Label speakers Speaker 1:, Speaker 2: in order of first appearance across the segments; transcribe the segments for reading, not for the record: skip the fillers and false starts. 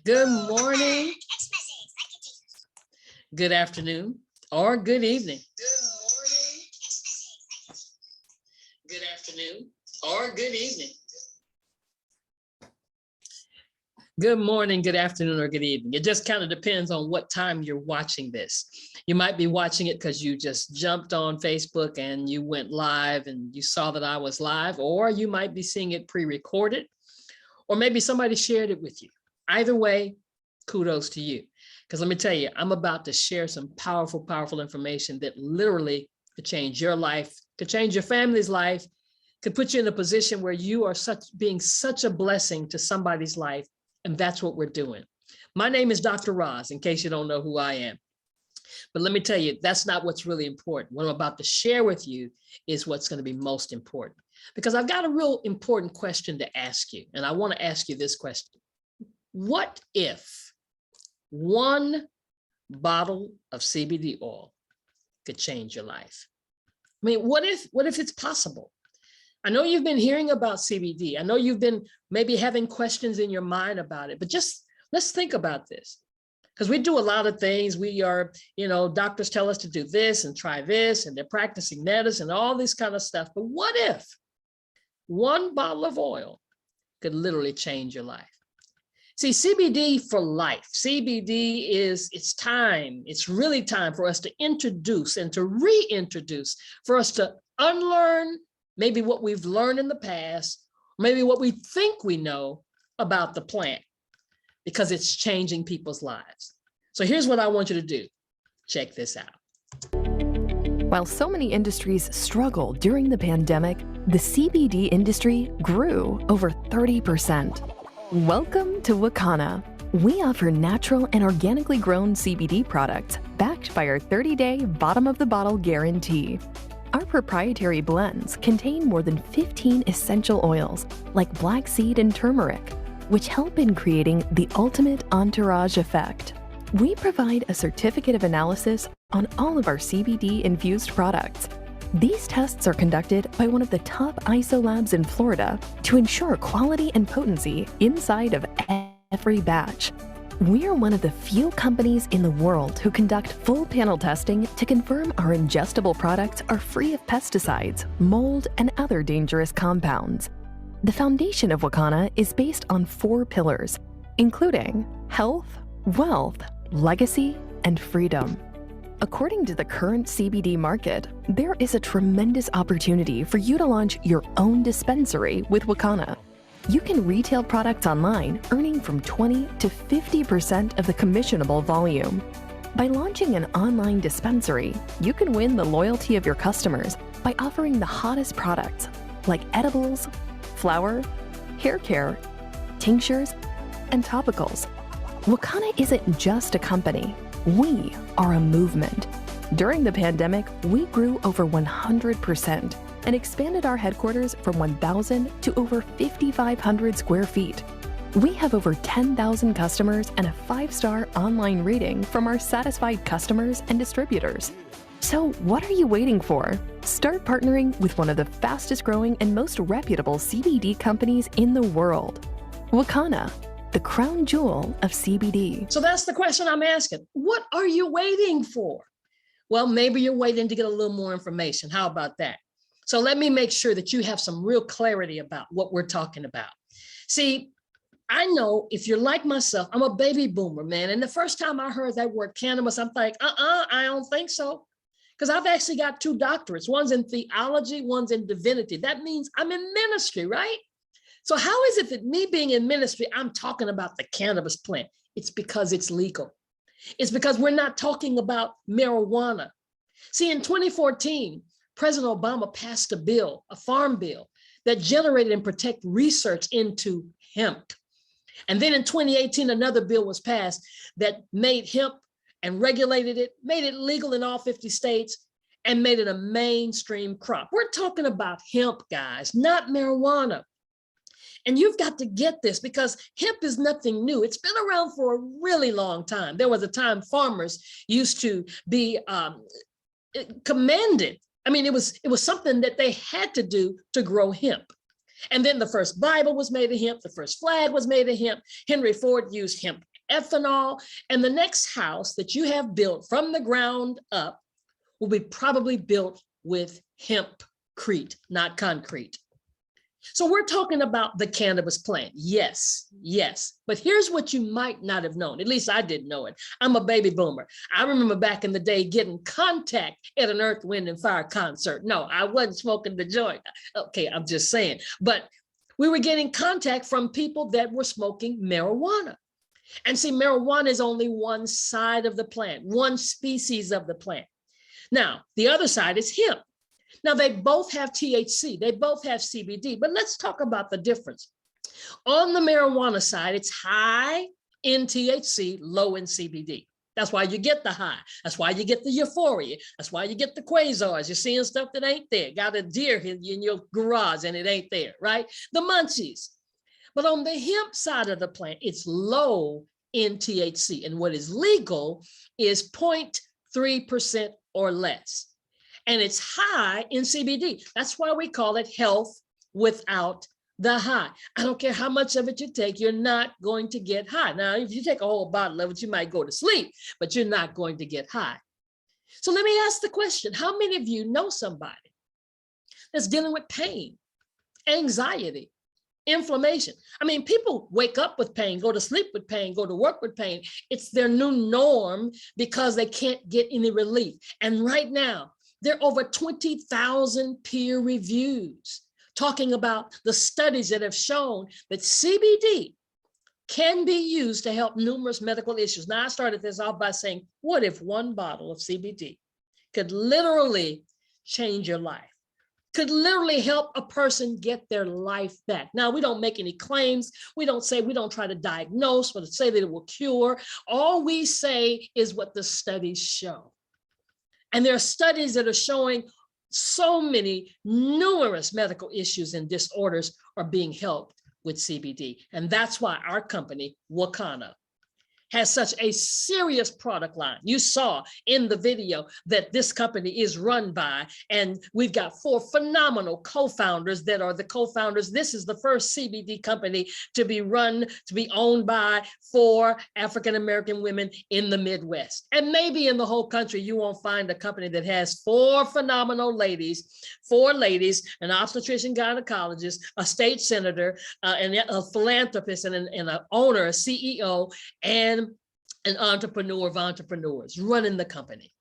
Speaker 1: Good morning, good afternoon, or good evening. Good afternoon, or good evening. Good morning, good afternoon, or good evening. It just kind of depends on what time you're watching this. You might be watching it because you just jumped on Facebook and you went live and you saw that I was live, or you might be seeing it pre-recorded, or maybe somebody shared it with you. Either way, kudos to you. Because let me tell you, I'm about to share some powerful, powerful information that literally could change your life, could change your family's life, could put you in a position where you are being such a blessing to somebody's life. And that's what we're doing. My name is Dr. Roz, in case you don't know who I am. But let me tell you, that's not what's really important. What I'm about to share with you is what's going to be most important. Because I've got a real important question to ask you. And I want to ask you this question. What if one bottle of CBD oil could change your life? I mean, what if it's possible? I know you've been hearing about CBD. I know you've been maybe having questions in your mind about it, but just let's think about this. Because we do a lot of things. We are, doctors tell us to do this and try this, and they're practicing medicine and all this kind of stuff. But what if one bottle of oil could literally change your life? See, CBD for life. CBD it's time. It's really time for us to introduce and to reintroduce, for us to unlearn maybe what we've learned in the past, maybe what we think we know about the plant, because it's changing people's lives. So here's what I want you to do. Check this out.
Speaker 2: While so many industries struggled during the pandemic, the CBD industry grew over 30%. Welcome to Wakana. We offer natural and organically grown CBD products backed by our 30-day bottom-of-the-bottle guarantee. Our proprietary blends contain more than 15 essential oils like black seed and turmeric, which help in creating the ultimate entourage effect. We provide a certificate of analysis on all of our CBD-infused products. These tests are conducted by one of the top ISO labs in Florida to ensure quality and potency inside of every batch. We're one of the few companies in the world who conduct full panel testing to confirm our ingestible products are free of pesticides, mold, and other dangerous compounds. The foundation of Wakana is based on 4 pillars, including health, wealth, legacy, and freedom. According to the current CBD market, there is a tremendous opportunity for you to launch your own dispensary with Wakana. You can retail products online, earning from 20 to 50% of the commissionable volume. By launching an online dispensary, you can win the loyalty of your customers by offering the hottest products like edibles, flower, hair care, tinctures, and topicals. Wakana isn't just a company. We are a movement. During the pandemic, we grew over 100% and expanded our headquarters from 1,000 to over 5,500 square feet. We have over 10,000 customers and a 5-star online rating from our satisfied customers and distributors. So what are you waiting for? Start partnering with one of the fastest growing and most reputable CBD companies in the world. Wakana, the crown jewel of CBD.
Speaker 1: So that's the question I'm asking. What are you waiting for? Well, maybe you're waiting to get a little more information. How about that? So let me make sure that you have some real clarity about what we're talking about. See, I know if you're like myself, I'm a baby boomer, man. And the first time I heard that word cannabis, I'm like, I don't think so. Because I've actually got 2 doctorates. One's in theology, one's in divinity. That means I'm in ministry, right? So how is it that me being in ministry, I'm talking about the cannabis plant? It's because it's legal. It's because we're not talking about marijuana. See, in 2014, President Obama passed a bill, a farm bill, that generated and protect research into hemp. And then in 2018, another bill was passed that made hemp and regulated it, made it legal in all 50 states, and made it a mainstream crop. We're talking about hemp, guys, not marijuana. And you've got to get this because hemp is nothing new. It's been around for a really long time. There was a time farmers used to be commanded. I mean, it was something that they had to do to grow hemp. And then the first Bible was made of hemp. The first flag was made of hemp. Henry Ford used hemp ethanol, and the next house that you have built from the ground up will be probably built with hempcrete, not concrete. So we're talking about the cannabis plant. Yes, yes. But here's what you might not have known. At least I didn't know it. I'm a baby boomer. I remember back in the day getting contact at an Earth, Wind, and Fire concert. No, I wasn't smoking the joint. Okay, I'm just saying. But we were getting contact from people that were smoking marijuana. And see, marijuana is only one side of the plant, one species of the plant. Now, the other side is hemp. Now, they both have THC, they both have CBD, but let's talk about the difference. On the marijuana side, it's high in THC, low in CBD. That's why you get the high. That's why you get the euphoria. That's why you get the quasars. You're seeing stuff that ain't there. Got a deer in your garage and it ain't there, right? The munchies. But on the hemp side of the plant, it's low in THC. And what is legal is 0.3% or less. And it's high in CBD. That's why we call it health without the high. I don't care how much of it you take, you're not going to get high. Now, if you take a whole bottle of it, you might go to sleep, but you're not going to get high. So let me ask the question, how many of you know somebody that's dealing with pain, anxiety, inflammation? I mean, people wake up with pain, go to sleep with pain, go to work with pain. It's their new norm because they can't get any relief. And right now, there are over 20,000 peer reviews talking about the studies that have shown that CBD can be used to help numerous medical issues. Now, I started this off by saying, what if one bottle of CBD could literally change your life, could literally help a person get their life back? Now, we don't make any claims. We don't try to diagnose or to say that it will cure. All we say is what the studies show. And there are studies that are showing so many numerous medical issues and disorders are being helped with CBD. And that's why our company, Wakana, has such a serious product line. You saw in the video that this company is run by, and we've got 4 phenomenal co-founders that are the co-founders. This is the first CBD company to be owned by 4 African-American women in the Midwest. And maybe in the whole country, you won't find a company that has 4 phenomenal ladies, 4 ladies, an obstetrician gynecologist, a state senator, and a philanthropist, and an owner, a CEO, and an entrepreneur of entrepreneurs running the company.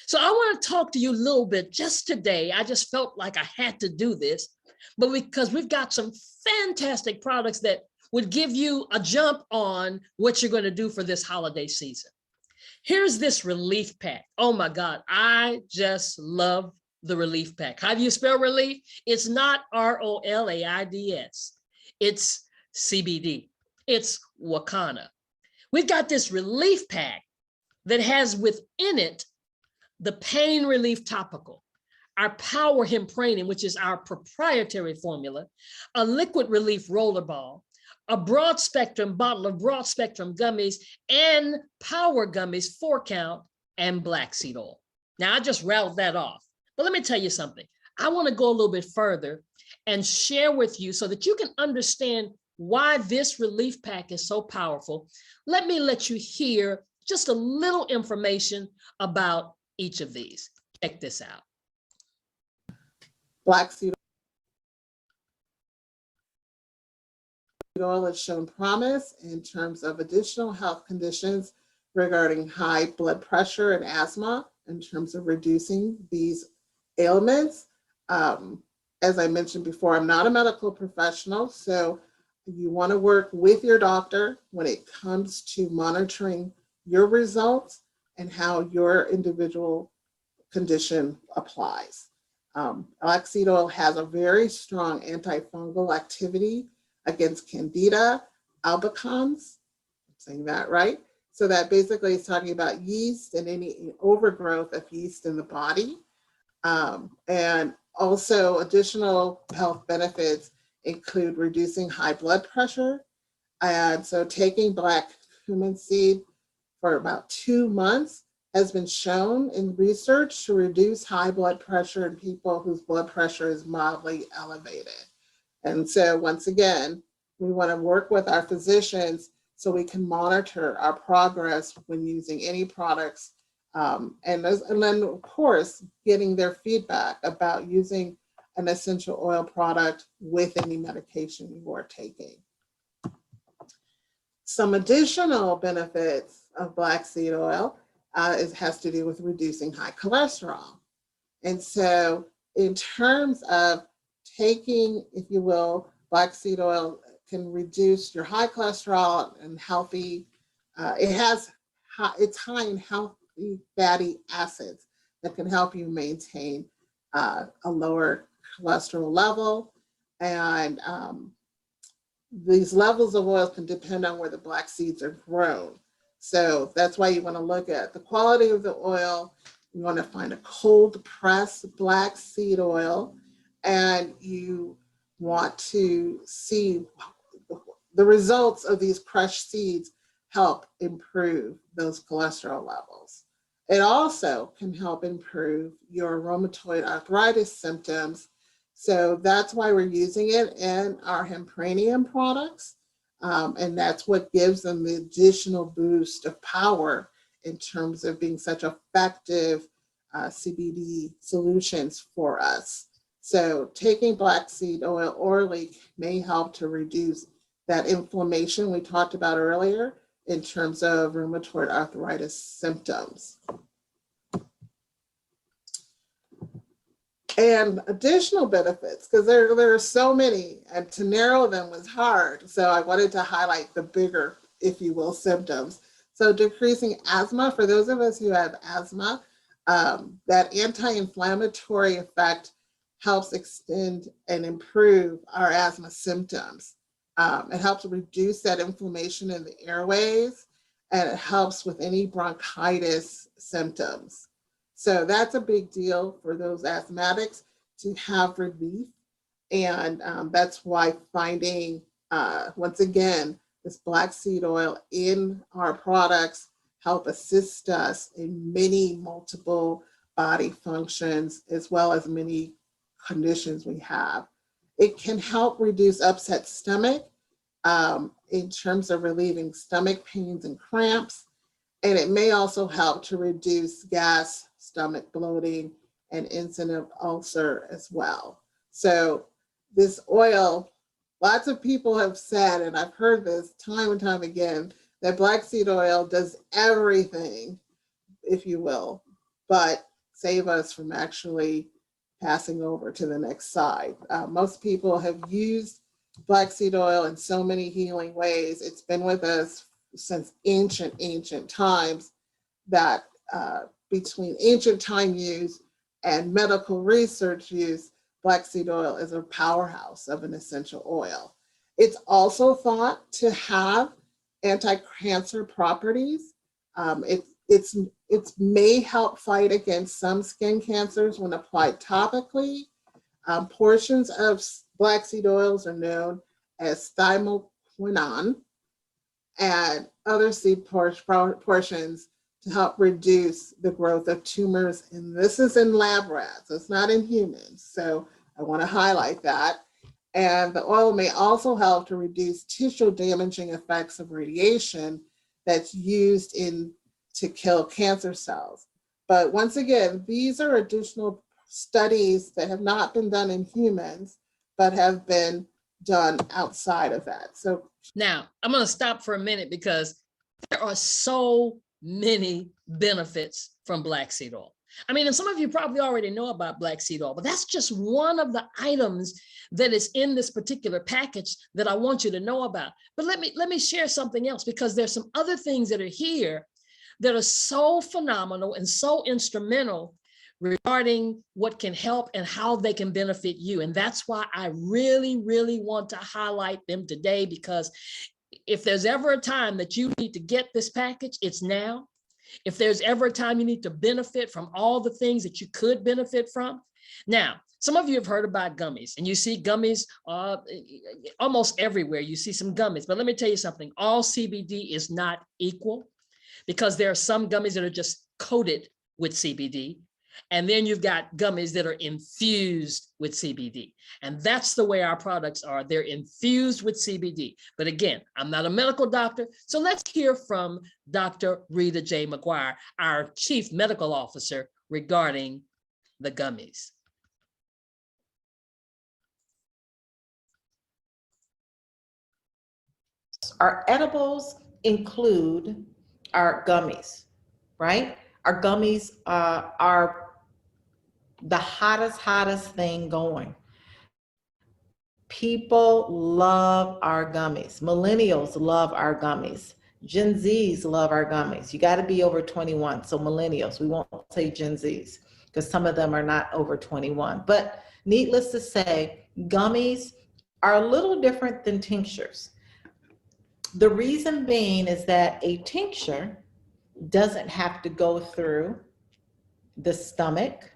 Speaker 1: So I want to talk to you a little bit just today. I just felt like I had to do this, but because we've got some fantastic products that would give you a jump on what you're going to do for this holiday season. Here's this relief pack. Oh my God, I just love the relief pack. How do you spell relief? It's not ROLAIDS. It's CBD. It's Wakana. We've got this relief pack that has within it the pain relief topical, our power hempranin, which is our proprietary formula, a liquid relief roller ball, a broad spectrum bottle of broad spectrum gummies, and power gummies 4 count, and black seed oil. Now I just rattled that off, but let me tell you something. I want to go a little bit further and share with you so that you can understand why this relief pack is so powerful. Let me let you hear just a little information about each of these. Check this out.
Speaker 3: Black seed oil has shown promise in terms of additional health conditions regarding high blood pressure and asthma in terms of reducing these ailments. As I mentioned before, I'm not a medical professional, so you want to work with your doctor when it comes to monitoring your results and how your individual condition applies. Black seed oil has a very strong antifungal activity against Candida albicans, I'm saying that right. So that basically is talking about yeast and any overgrowth of yeast in the body. And also additional health benefits include reducing high blood pressure. And so taking black cumin seed for about 2 months has been shown in research to reduce high blood pressure in people whose blood pressure is mildly elevated. And so once again, we want to work with our physicians so we can monitor our progress when using any products. And then, of course, getting their feedback about using an essential oil product with any medication you are taking. Some additional benefits of black seed oil has to do with reducing high cholesterol. And so in terms of taking, if you will, black seed oil can reduce your high cholesterol and healthy, it's high in healthy fatty acids that can help you maintain a lower cholesterol level. And these levels of oil can depend on where the black seeds are grown. So that's why you want to look at the quality of the oil. You want to find a cold pressed black seed oil, and you want to see the results of these crushed seeds help improve those cholesterol levels. It also can help improve your rheumatoid arthritis symptoms. So that's why we're using it in our hempranium products. And that's what gives them the additional boost of power in terms of being such effective CBD solutions for us. So taking black seed oil orally may help to reduce that inflammation we talked about earlier in terms of rheumatoid arthritis symptoms. And additional benefits, because there are so many, and to narrow them was hard. So I wanted to highlight the bigger, if you will, symptoms. So decreasing asthma, for those of us who have asthma, that anti-inflammatory effect helps extend and improve our asthma symptoms. It helps reduce that inflammation in the airways, and it helps with any bronchitis symptoms. So that's a big deal for those asthmatics to have relief. And that's why finding, once again, this black seed oil in our products help assist us in many multiple body functions, as well as many conditions we have. It can help reduce upset stomach in terms of relieving stomach pains and cramps. And it may also help to reduce gas, stomach bloating, and incident of ulcer as well. So this oil, lots of people have said, and I've heard this time and time again, that black seed oil does everything, if you will, but save us from actually passing over to the next side. Most people have used black seed oil in so many healing ways. It's been with us since ancient times, that between ancient time use and medical research use, black seed oil is a powerhouse of an essential oil. It's also thought to have anti-cancer properties. It may help fight against some skin cancers when applied topically. Portions of black seed oils are known as thymoquinone, and other seed portions to help reduce the growth of tumors. And this is in lab rats, it's not in humans. So I want to highlight that. And the oil may also help to reduce tissue damaging effects of radiation that's used to kill cancer cells. But once again, these are additional studies that have not been done in humans, but have been done outside of that. So
Speaker 1: now I'm going to stop for a minute, because there are so many benefits from black seed oil. I mean, and some of you probably already know about black seed oil, but that's just one of the items that is in this particular package that I want you to know about. But let me share something else, because there's some other things that are here that are so phenomenal and so instrumental regarding what can help and how they can benefit you. And that's why I really, really want to highlight them today, because if there's ever a time that you need to get this package, it's now. If there's ever a time you need to benefit from all the things that you could benefit from. Now, some of you have heard about gummies, and you see gummies almost everywhere. You see some gummies, but let me tell you something. All CBD is not equal, because there are some gummies that are just coated with CBD. And then you've got gummies that are infused with CBD. And that's the way our products are. They're infused with CBD. But again, I'm not a medical doctor. So let's hear from Dr. Rita J. McGuire, our Chief Medical Officer, regarding the gummies.
Speaker 4: Our edibles include our gummies, right? Our gummies are the hottest thing going. People love our gummies. Millennials love our gummies. Gen Zs love our gummies. You got to be over 21. So millennials, we won't say Gen Zs because some of them are not over 21. But needless to say, gummies are a little different than tinctures. The reason being is that a tincture doesn't have to go through the stomach,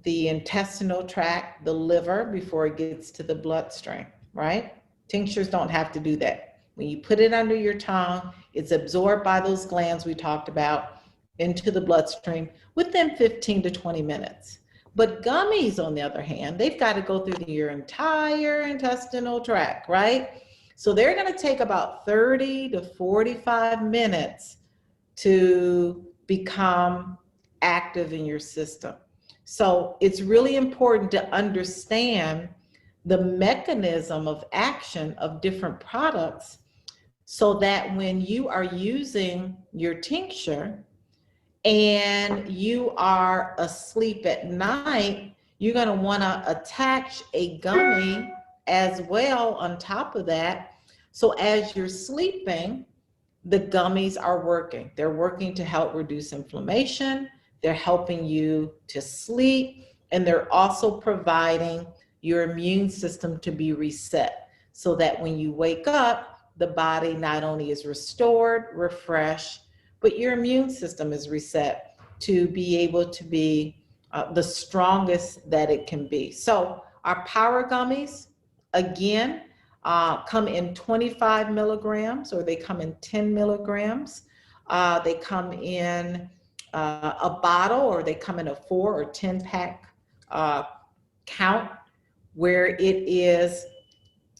Speaker 4: the intestinal tract, the liver before it gets to the bloodstream, right? Tinctures don't have to do that. When you put it under your tongue, it's absorbed by those glands we talked about into the bloodstream within 15 to 20 minutes. But gummies, on the other hand, they've got to go through your entire intestinal tract, right? So they're going to take about 30 to 45 minutes to become active in your system. So it's really important to understand the mechanism of action of different products so that when you are using your tincture and you are asleep at night, you're going to want to attach a gummy as well on top of that. So as you're sleeping, the gummies are working. They're working to help reduce inflammation. They're helping you to sleep, and they're also providing your immune system to be reset so that when you wake up, the body not only is restored, refreshed, but your immune system is reset to be able to be the strongest that it can be. So our power gummies, again, come in 25 milligrams, or they come in 10 milligrams. They come in a bottle, or they come in a 4 or 10 pack count, where it is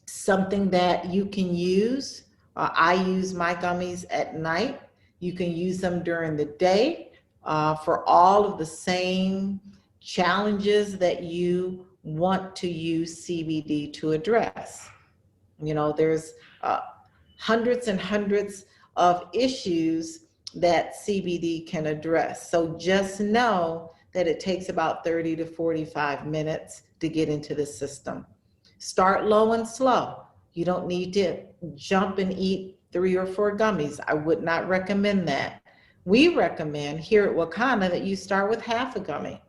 Speaker 4: something that you can use. I use my gummies at night. You can use them during the day for all of the same challenges that you want to use CBD to address. You know, there's hundreds and hundreds of issues that CBD can address. So just know that it takes about 30 to 45 minutes to get into the system. Start low and slow. You don't need to jump and eat 3 or 4 gummies. I would not recommend that. We recommend here at Wakana that you start with half a gummy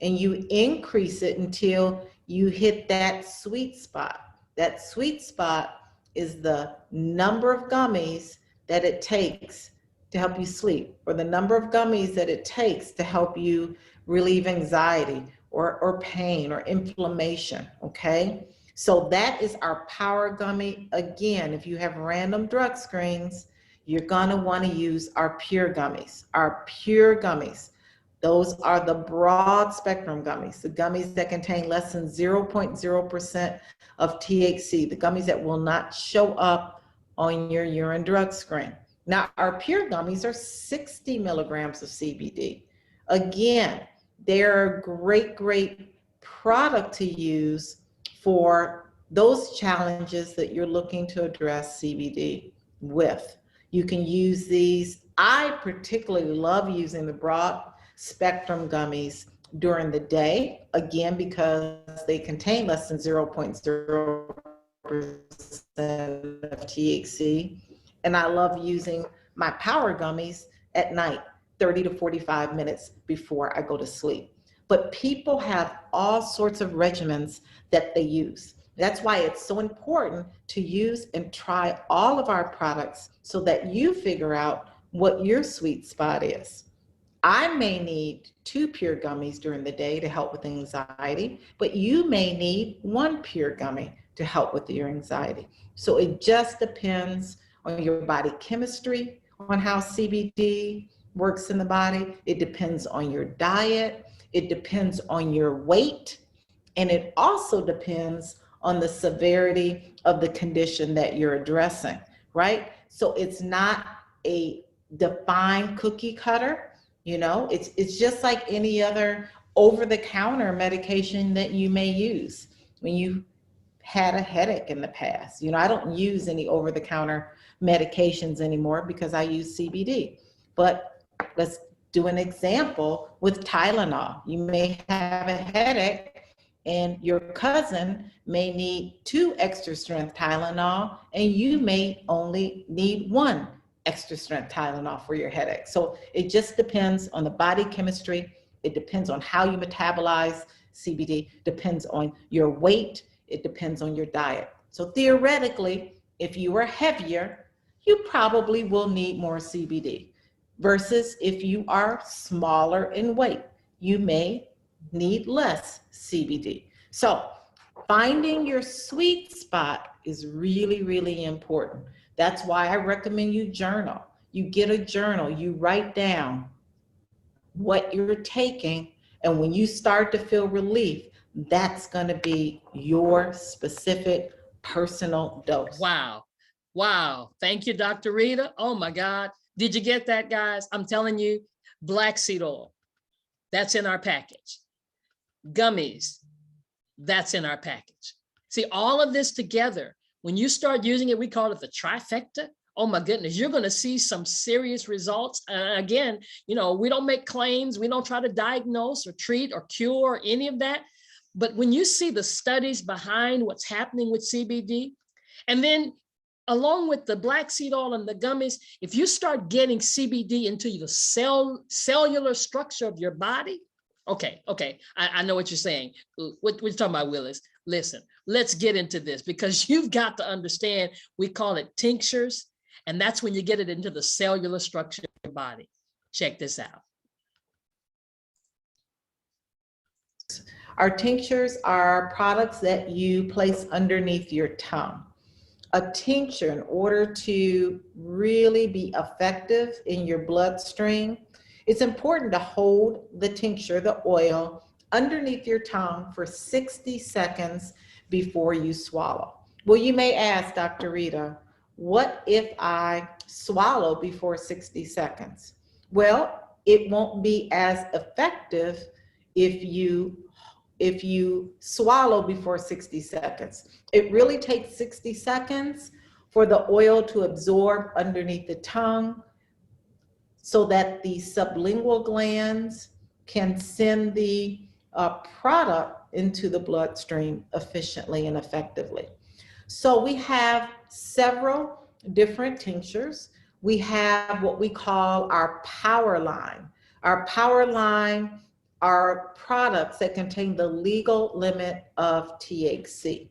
Speaker 4: and you increase it until you hit that sweet spot. That sweet spot is the number of gummies that it takes to help you sleep, or the number of gummies that it takes to help you relieve anxiety or pain or inflammation, okay? So that is our power gummy. Again, if you have random drug screens, you're gonna wanna use our pure gummies, Those are the broad spectrum gummies, the gummies that contain less than 0.0% of THC, the gummies that will not show up on your urine drug screen. Now, our pure gummies are 60 milligrams of CBD. Again, they're a great product to use for those challenges that you're looking to address CBD with. You can use these. I particularly love using the broad spectrum gummies during the day, again, because they contain less than 0.0% of THC. And I love using my power gummies at night, 30 to 45 minutes before I go to sleep. But people have all sorts of regimens that they use. That's why it's so important to use and try all of our products so that you figure out what your sweet spot is. I may need 2 pure gummies during the day to help with anxiety, but you may need 1 pure gummy to help with your anxiety. So it just depends on your body chemistry, on how CBD works in the body. It depends on your diet. It depends on your weight. And it also depends on the severity of the condition that you're addressing, right? So it's not a defined cookie cutter, you know, it's just like any other over-the-counter medication that you may use. When you had a headache in the past, you know, I don't use any over-the-counter medications anymore because I use CBD. But let's do an example with Tylenol. You may have a headache and your cousin may need 2 extra strength Tylenol and you may only need 1 extra strength Tylenol for your headache. So it just depends on the body chemistry. It depends on how you metabolize CBD, depends on your weight, it depends on your diet. So theoretically, if you are heavier, you probably will need more CBD versus if you are smaller in weight, you may need less CBD. So finding your sweet spot is really, really important. That's why I recommend you journal. You get a journal, you write down what you're taking, and when you start to feel relief, that's going to be your specific personal dose.
Speaker 1: Wow. Wow. Thank you, Dr. Rita. Oh my God. Did you get that, guys? I'm telling you, black seed oil, that's in our package. Gummies, that's in our package. See, all of this together, when you start using it, we call it the trifecta. Oh my goodness, you're going to see some serious results. Again, you know, we don't make claims. We don't try to diagnose or treat or cure or any of that. But when you see the studies behind what's happening with CBD, and then along with the black seed oil and the gummies, if you start getting CBD into the cellular structure of your body, okay, I know what you're saying. What you're talking about, Willis. Listen, let's get into this because you've got to understand, we call it tinctures, and that's when you get it into the cellular structure of your body. Check this out.
Speaker 4: Our tinctures are products that you place underneath your tongue. A tincture, in order to really be effective in your bloodstream, it's important to hold the tincture, the oil, underneath your tongue for 60 seconds before you swallow. Well, you may ask, Dr. Rita, what if I swallow before 60 seconds? Well, it won't be as effective if you swallow before 60 seconds. It really takes 60 seconds for the oil to absorb underneath the tongue so that the sublingual glands can send the product into the bloodstream efficiently and effectively. So we have several different tinctures. We have what we call our power line. Our power line are products that contain the legal limit of THC.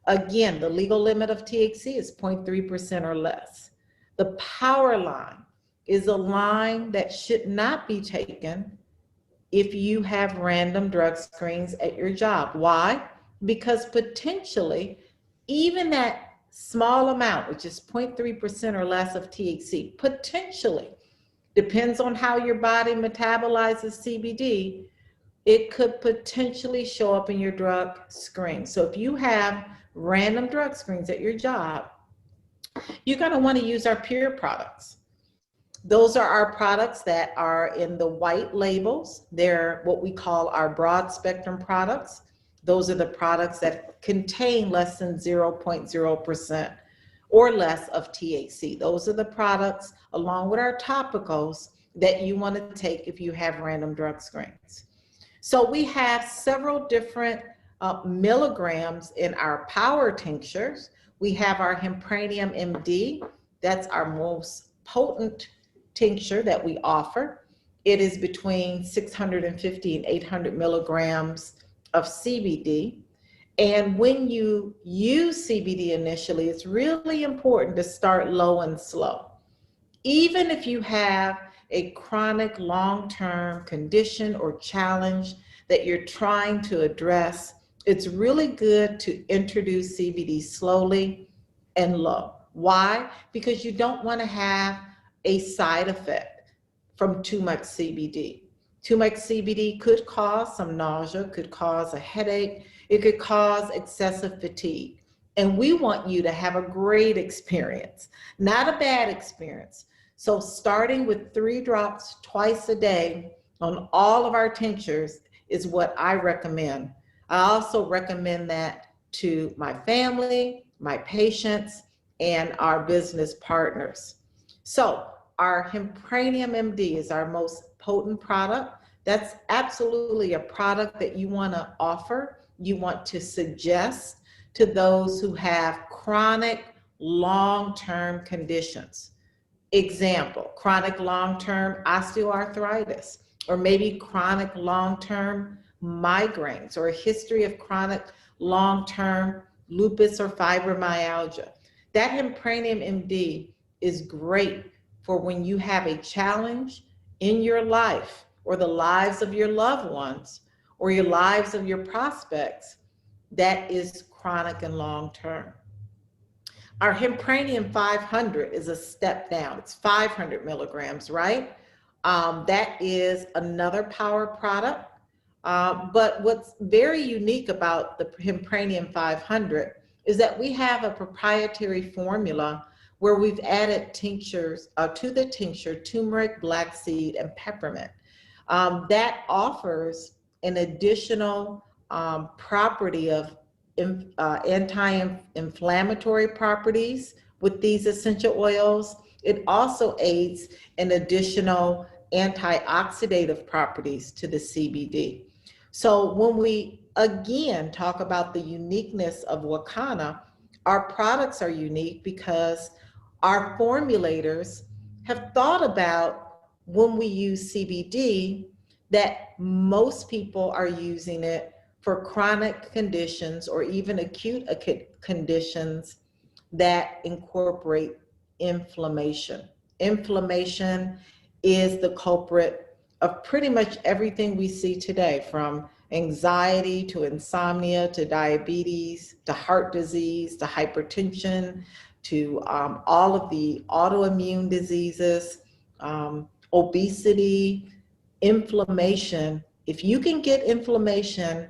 Speaker 4: Again, the legal limit of THC is 0.3% or less. The power line is a line that should not be taken if you have random drug screens at your job. Why? Because potentially, even that small amount, which is 0.3% or less of THC, potentially, depends on how your body metabolizes CBD, it could potentially show up in your drug screen. So if you have random drug screens at your job, you're going to want to use our pure products. Those are our products that are in the white labels. They're what we call our broad spectrum products. Those are the products that contain less than 0.0% or less of THC. Those are the products, along with our topicals, that you want to take if you have random drug screens. So we have several different milligrams in our power tinctures. We have our Hempranium MD. That's our most potent tincture that we offer. It is between 650 and 800 milligrams of CBD. And when you use CBD initially, it's really important to start low and slow. Even if you have a chronic long-term condition or challenge that you're trying to address, it's really good to introduce CBD slowly and low. Why? Because you don't want to have a side effect. from too much CBD. Too much CBD could cause some nausea, could cause a headache, it could cause excessive fatigue. And we want you to have a great experience, not a bad experience. So starting with 3 drops twice a day on all of our tinctures is what I recommend. I also recommend that to my family, my patients, and our business partners. So our Hempranium MD is our most potent product. That's absolutely a product that you want to offer, you want to suggest to those who have chronic long-term conditions. Example, chronic long-term osteoarthritis, or maybe chronic long-term migraines, or a history of chronic long-term lupus or fibromyalgia. That Hempranium MD is great for when you have a challenge in your life, or the lives of your loved ones, or your lives of your prospects that is chronic and long-term. Our Hempranium 500 is a step down. It's 500 milligrams, right? That is another power product. But what's very unique about the Hempranium 500 is that we have a proprietary formula where we've added tinctures to the tincture, turmeric, black seed, and peppermint. That offers an additional property of anti-inflammatory properties with these essential oils. It also aids in additional antioxidative properties to the CBD. So when we again talk about the uniqueness of Wakana, our products are unique because our formulators have thought about when we use CBD that most people are using it for chronic conditions or even acute conditions that incorporate inflammation. Inflammation is the culprit of pretty much everything we see today, from anxiety to insomnia to diabetes to heart disease to hypertension to all of the autoimmune diseases, obesity, inflammation. If you can get inflammation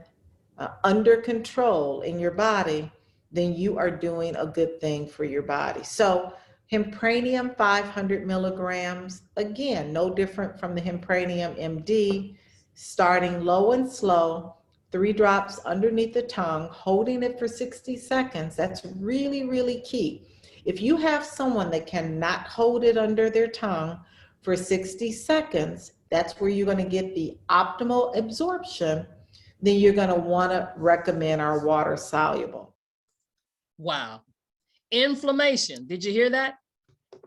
Speaker 4: under control in your body, then you are doing a good thing for your body. So Hempranium 500 milligrams, again, no different from the Hempranium MD, starting low and slow, 3 drops underneath the tongue, holding it for 60 seconds. That's really, really key. If you have someone that cannot hold it under their tongue for 60 seconds, that's where you're going to get the optimal absorption. Then you're going to want to recommend our water soluble.
Speaker 1: Wow. Inflammation. Did you hear that?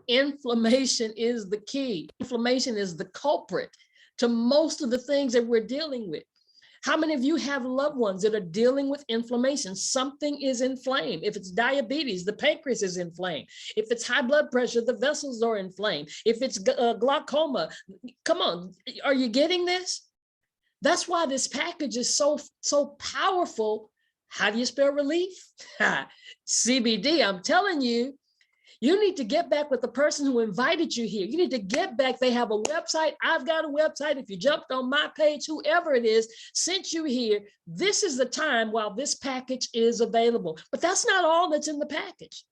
Speaker 1: Inflammation is the key. Inflammation is the culprit to most of the things that we're dealing with. How many of you have loved ones that are dealing with inflammation? Something is inflamed. If it's diabetes, the pancreas is inflamed. If it's high blood pressure, the vessels are inflamed. If it's glaucoma, come on, are you getting this? That's why this package is so powerful. How do you spell relief? CBD, I'm telling you, you need to get back with the person who invited you here. You need to get back. They have a website. I've got a website. If you jumped on my page, whoever it is sent you here, this is the time while this package is available. But that's not all that's in the package.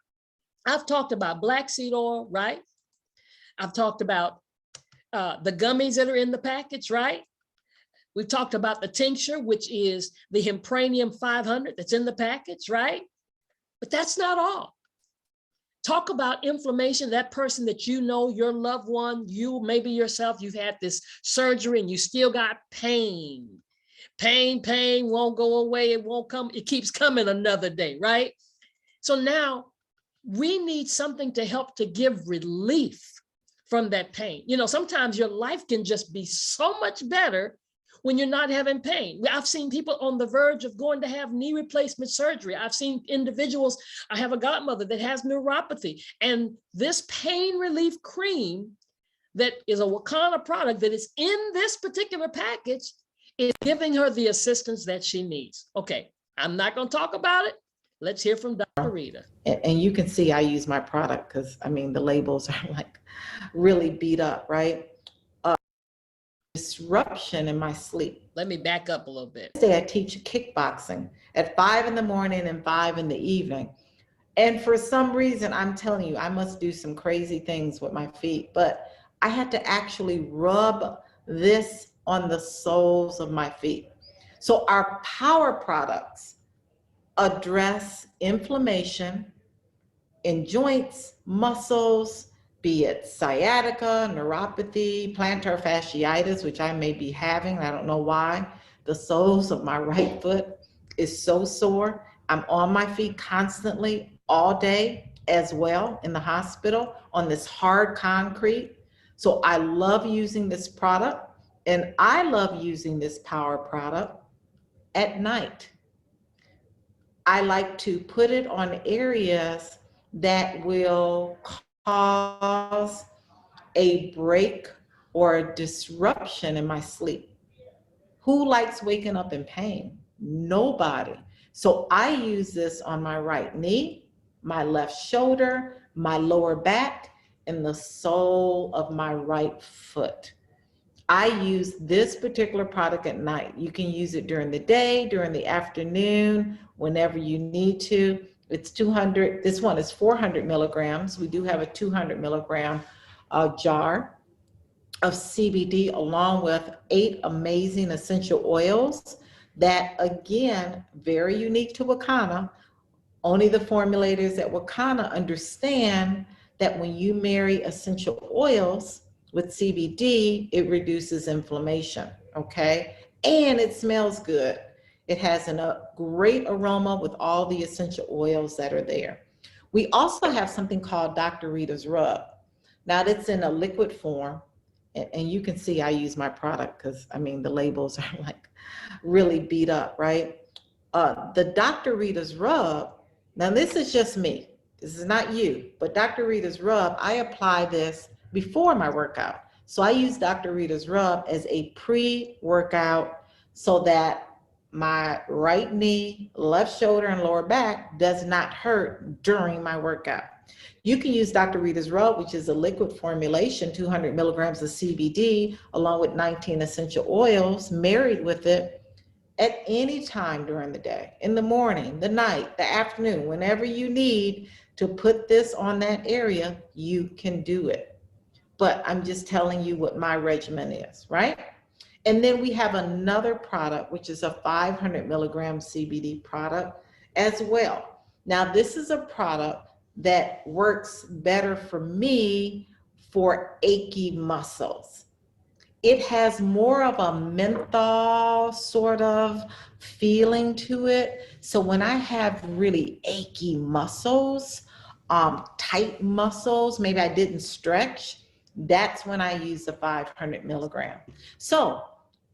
Speaker 1: I've talked about black seed oil, right? I've talked about the gummies that are in the package, right? We've talked about the tincture, which is the Hempranium 500 that's in the package, right? But that's not all. Talk about inflammation, that person that you know, your loved one, you, maybe yourself, you've had this surgery and you still got pain. Pain won't go away, it won't come, it keeps coming another day, right? So now we need something to help to give relief from that pain. You know, sometimes your life can just be so much better when you're not having pain. I've seen people on the verge of going to have knee replacement surgery. I've seen individuals, I have a godmother that has neuropathy, and this pain relief cream that is a Wakana product that is in this particular package is giving her the assistance that she needs. Okay, I'm not gonna talk about it. Let's hear from Dr. Rita.
Speaker 4: And you can see I use my product because, I mean, the labels are like really beat up, right? disruption in my sleep.
Speaker 1: Let me back up a little bit.
Speaker 4: Today I teach kickboxing at 5 in the morning and 5 in the evening. And for some reason, I'm telling you, I must do some crazy things with my feet, but I had to actually rub this on the soles of my feet. So our power products address inflammation in joints, muscles, be it sciatica, neuropathy, plantar fasciitis, which I may be having. I don't know why. The soles of my right foot is so sore. I'm on my feet constantly all day as well in the hospital on this hard concrete. So I love using this product, and I love using this power product at night. I like to put it on areas that will cause a break or a disruption in my sleep. Who likes waking up in pain? Nobody. So I use this on my right knee, my left shoulder, my lower back, and the sole of my right foot. I use this particular product at night. You can use it during the day, during the afternoon, whenever you need to. It's 200, this one is 400 milligrams. We do have a 200 milligram jar of CBD along with 8 amazing essential oils that, again, very unique to Wakana. Only the formulators at Wakana understand that when you marry essential oils with CBD, it reduces inflammation, okay? And it smells good. It has a great aroma with all the essential oils that are there. We also have something called Dr. Rita's Rub. Now that's in a liquid form, and you can see I use my product because, I mean, the labels are like really beat up, right? The Dr. Rita's Rub, now this is just me. This is not you, but Dr. Rita's Rub, I apply this before my workout. So I use Dr. Rita's Rub as a pre-workout so that my right knee, left shoulder, and lower back does not hurt during my workout. You can use Dr. Rita's Rub, which is a liquid formulation, 200 milligrams of CBD, along with 19 essential oils, married with it at any time during the day, in the morning, the night, the afternoon, whenever you need to put this on that area, you can do it. But I'm just telling you what my regimen is, right? And then we have another product, which is a 500 milligram CBD product as well. Now, this is a product that works better for me for achy muscles. It has more of a menthol sort of feeling to it. So when I have really achy muscles, tight muscles, maybe I didn't stretch, that's when I use the 500 milligram. So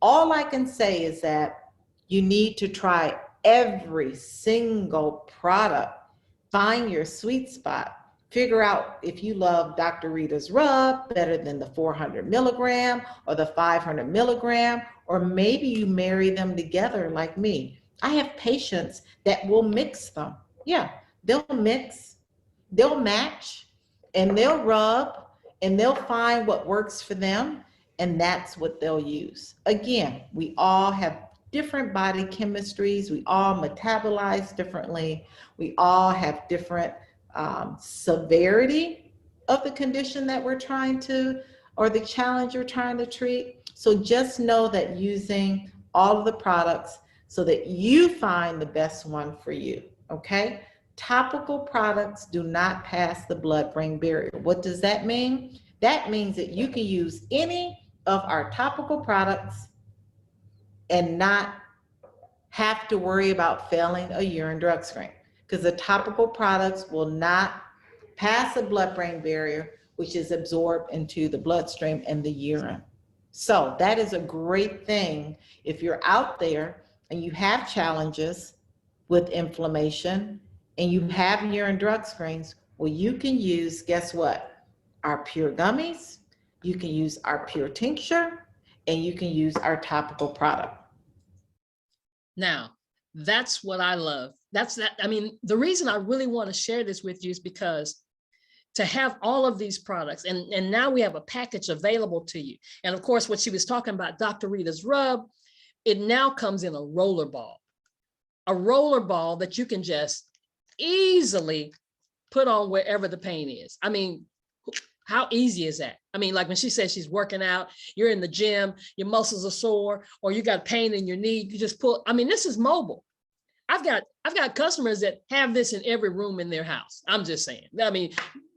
Speaker 4: all I can say is that you need to try every single product, find your sweet spot, figure out if you love Dr. Rita's Rub better than the 400 milligram or the 500 milligram, or maybe you marry them together like me. I have patients that will mix them. Yeah, they'll mix, they'll match, and they'll rub, and they'll find what works for them, and that's what they'll use. Again, we all have different body chemistries. We all metabolize differently. We all have different severity of the condition that we're trying to, or the challenge you're trying to treat. So just know that using all of the products so that you find the best one for you, okay? Topical products do not pass the blood-brain barrier. What does that mean? That means that you can use any of our topical products and not have to worry about failing a urine drug screen, because the topical products will not pass the blood-brain barrier, which is absorbed into the bloodstream and the urine. So that is a great thing if you're out there and you have challenges with inflammation and you have urine drug screens. Well, you can use, guess what? Our pure gummies, you can use our pure tincture, and you can use our topical product.
Speaker 1: Now, that's what I love. That's that. I mean, the reason I really want to share this with you is because to have all of these products. And now we have a package available to you. And of course, what she was talking about, Dr. Rita's rub, it now comes in a roller ball that you can just easily put on wherever the pain is. I mean, how easy is that? I mean, like when she says she's working out, you're in the gym, your muscles are sore, or you got pain in your knee, you just pull. I mean, this is mobile. I've got customers that have this in every room in their house. I'm just saying. I mean,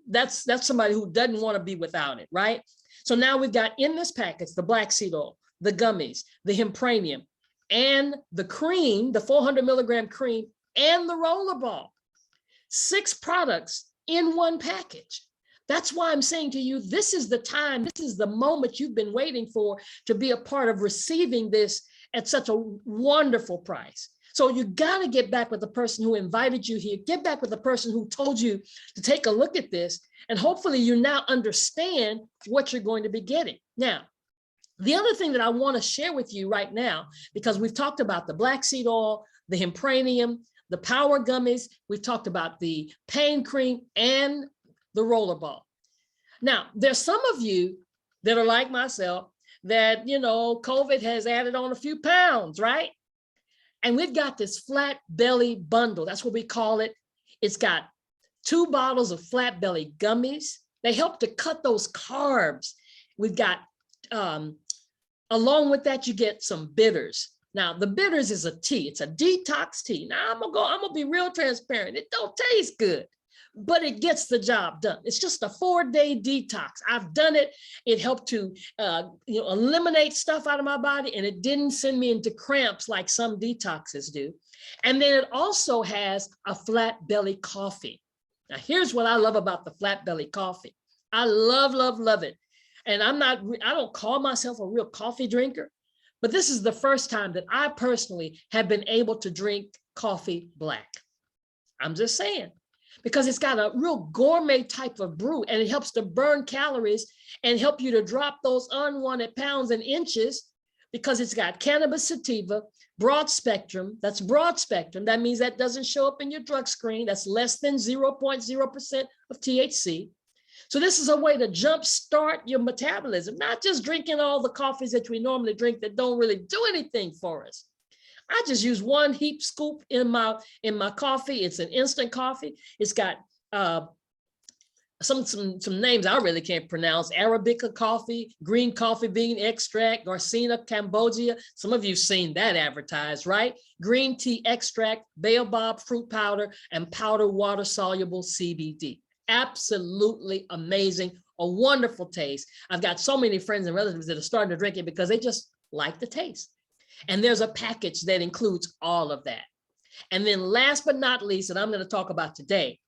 Speaker 1: that's somebody who doesn't want to be without it, right? So now we've got in this package the black seed oil, the gummies, the hempranium, and the cream, the 400 milligram cream, and the roller ball. 6 products in one package. That's why I'm saying to you, this is the time, this is the moment you've been waiting for to be a part of receiving this at such a wonderful price. So you got to get back with the person who invited you here, get back with the person who told you to take a look at this, and hopefully you now understand what you're going to be getting. Now, the other thing that I want to share with you right now, because we've talked about the black seed oil, the hempranium, the power gummies, we've talked about the pain cream and the roller ball. Now, there's some of you that are like myself that, you know, COVID has added on a few pounds, right? And we've got this flat belly bundle. That's what we call it. It's got 2 bottles of flat belly gummies. They help to cut those carbs. We've got, along with that, you get some bitters. Now, the bitters is a tea. It's a detox tea. Now, I'm gonna be real transparent. It don't taste good, but it gets the job done. It's just a 4-day detox. I've done it. It helped to eliminate stuff out of my body, and it didn't send me into cramps like some detoxes do. And then it also has a flat belly coffee. Now, here's what I love about the flat belly coffee. I love, love, love it. And I don't call myself a real coffee drinker, but this is the first time that I personally have been able to drink coffee black. I'm just saying. Because it's got a real gourmet type of brew, and it helps to burn calories and help you to drop those unwanted pounds and inches, because it's got cannabis sativa, broad spectrum. That's broad spectrum. That means that doesn't show up in your drug screen. That's less than 0.0% of THC. So this is a way to jumpstart your metabolism, not just drinking all the coffees that we normally drink that don't really do anything for us. I just use 1 heap scoop in my coffee. It's an instant coffee. It's got some names I really can't pronounce: Arabica coffee, green coffee bean extract, Garcinia Cambogia. Some of you've seen that advertised, right? Green tea extract, baobab fruit powder, and powder water soluble CBD. Absolutely amazing, a wonderful taste. I've got so many friends and relatives that are starting to drink it because they just like the taste. And there's a package that includes all of that. And then last but not least, that I'm going to talk about today,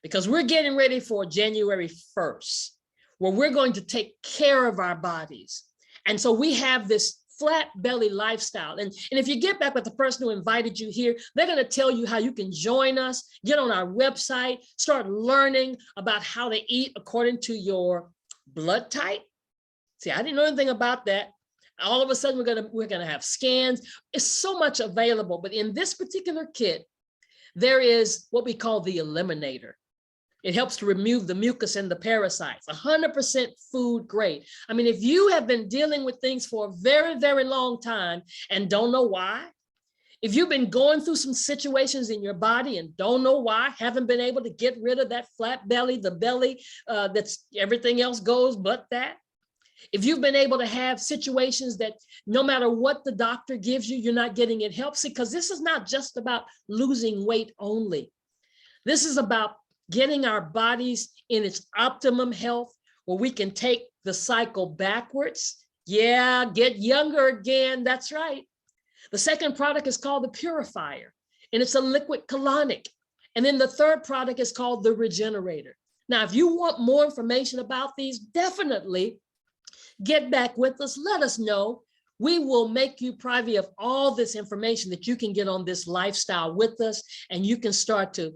Speaker 1: because we're getting ready for January 1st, where we're going to take care of our bodies. And so we have this flat belly lifestyle. And if you get back with the person who invited you here, they're going to tell you how you can join us, get on our website, start learning about how to eat according to your blood type. See, I didn't know anything about that. All of a sudden, we're gonna have scans. It's so much available, but in this particular kit, there is what we call the eliminator. It helps to remove the mucus and the parasites. 100% food grade. I mean, if you have been dealing with things for a very, very long time and don't know why, if you've been going through some situations in your body and don't know why, haven't been able to get rid of that flat belly, the belly that's everything else goes but that. If you've been able to have situations that no matter what the doctor gives you, you're not getting it helps, because this is not just about losing weight only. This is about getting our bodies in its optimum health, where we can take the cycle backwards. Yeah, get younger again. That's right. The second product is called the Purifier, and it's a liquid colonic. And then the third product is called the Regenerator. Now, if you want more information about these, definitely get back with us. Let us know. We will make you privy of all this information that you can get on this lifestyle with us, and you can start to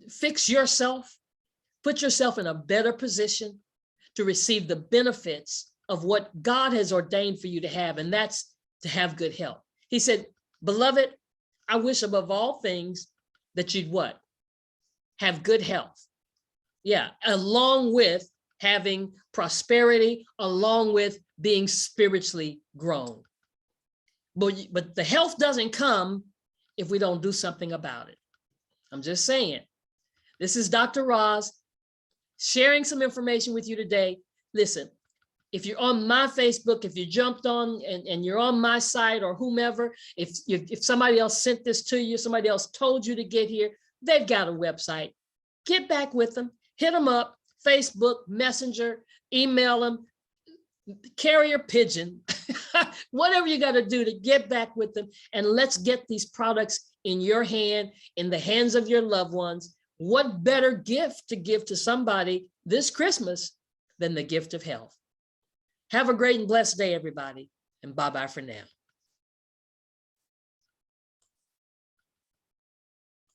Speaker 1: fix yourself, put yourself in a better position to receive the benefits of what God has ordained for you to have, and that's to have good health. He said, beloved, I wish above all things that you'd what? Have good health, Yeah, along with having prosperity, along with being spiritually grown. But the health doesn't come if we don't do something about it. I'm just saying. This is Dr. Roz sharing some information with you today. Listen, if you're on my Facebook, if you jumped on and you're on my site or whomever, if somebody else sent this to you, somebody else told you to get here, they've got a website. Get back with them, hit them up, Facebook, Messenger, email them, carrier pigeon, whatever you got to do to get back with them. And let's get these products in your hand, in the hands of your loved ones. What better gift to give to somebody this Christmas than the gift of health? Have a great and blessed day, everybody. And bye-bye for now.